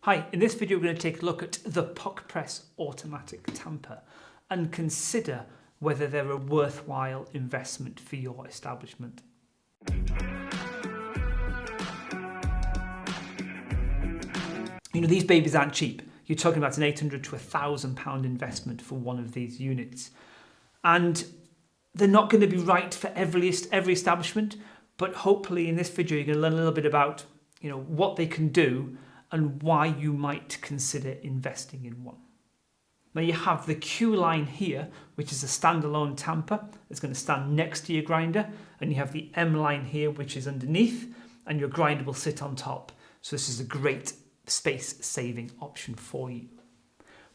Hi, in this video we're going to take a look at the PUQ Automatic Tamper and consider whether they're a worthwhile investment for your establishment. You know, these babies aren't cheap. You're talking about an £800 to £1,000 investment for one of these units. And they're not going to be right for every establishment, but hopefully in this video you're going to learn a little bit about, what they can do and why you might consider investing in one. Now you have the Q line here, which is a standalone tamper. It's going to stand next to your grinder, and you have the M line here, which is underneath, and your grinder will sit on top. So this is a great space-saving option for you.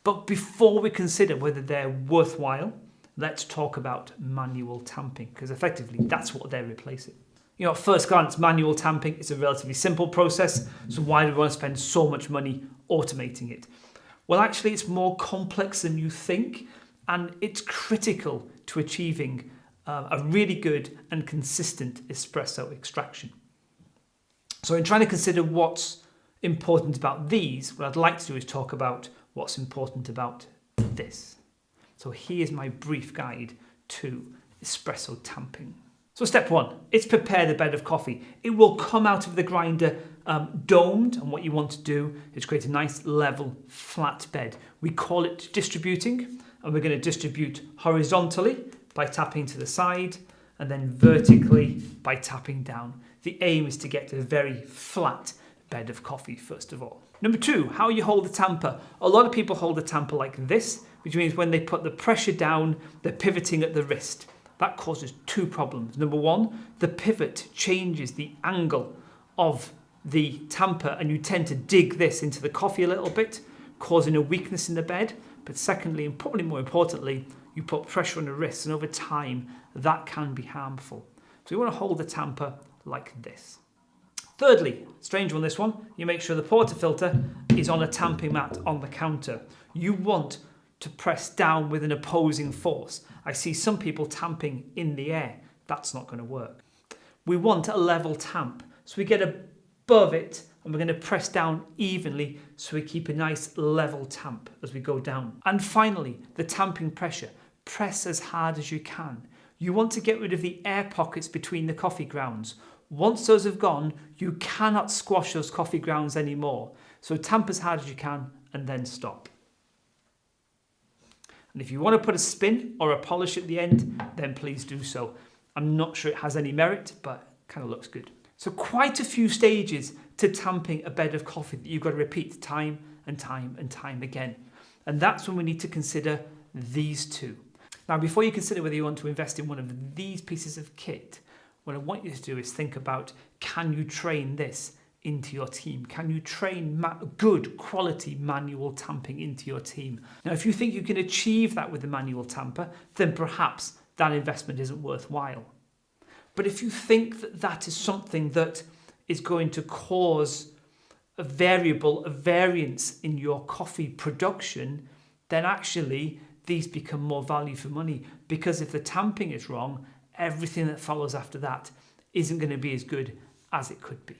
But before we consider whether they're worthwhile, let's talk about manual tamping, because effectively that's what they're replacing. At first glance, manual tamping is a relatively simple process, so why do we want to spend so much money automating it? Well, actually, it's more complex than you think, and it's critical to achieving a really good and consistent espresso extraction. So in trying to consider what's important about these, what I'd like to do is talk about what's important about this. So here's my brief guide to espresso tamping. So step one, it's prepare the bed of coffee. It will come out of the grinder domed, and what you want to do is create a nice level flat bed. We call it distributing, and we're going to distribute horizontally by tapping to the side and then vertically by tapping down. The aim is to get to a very flat bed of coffee first of all. Number two, how you hold the tamper. A lot of people hold the tamper like this, which means when they put the pressure down, they're pivoting at the wrist. That causes two problems. Number one, the pivot changes the angle of the tamper, and you tend to dig this into the coffee a little bit, causing a weakness in the bed. But secondly, and probably more importantly, you put pressure on the wrists, and over time, that can be harmful. So you want to hold the tamper like this. Thirdly, strange one, this one, you make sure the portafilter is on a tamping mat on the counter. You want to press down with an opposing force. I see some people tamping in the air. That's not going to work. We want a level tamp. So we get above it and we're going to press down evenly so we keep a nice level tamp as we go down. And finally, the tamping pressure. Press as hard as you can. You want to get rid of the air pockets between the coffee grounds. Once those have gone, you cannot squash those coffee grounds anymore. So tamp as hard as you can and then stop. And if you want to put a spin or a polish at the end, then please do so. I'm not sure it has any merit, but it kind of looks good. So quite a few stages to tamping a bed of coffee that you've got to repeat time and time and time again. And that's when we need to consider these two. Now, before you consider whether you want to invest in one of these pieces of kit, what I want you to do is think about, can you train this into your team? Can you train good quality manual tamping into your team? Now, if you think you can achieve that with the manual tamper, then perhaps that investment isn't worthwhile. But if you think that that is something that is going to cause a variance in your coffee production, then actually these become more value for money, because if the tamping is wrong, everything that follows after that isn't going to be as good as it could be.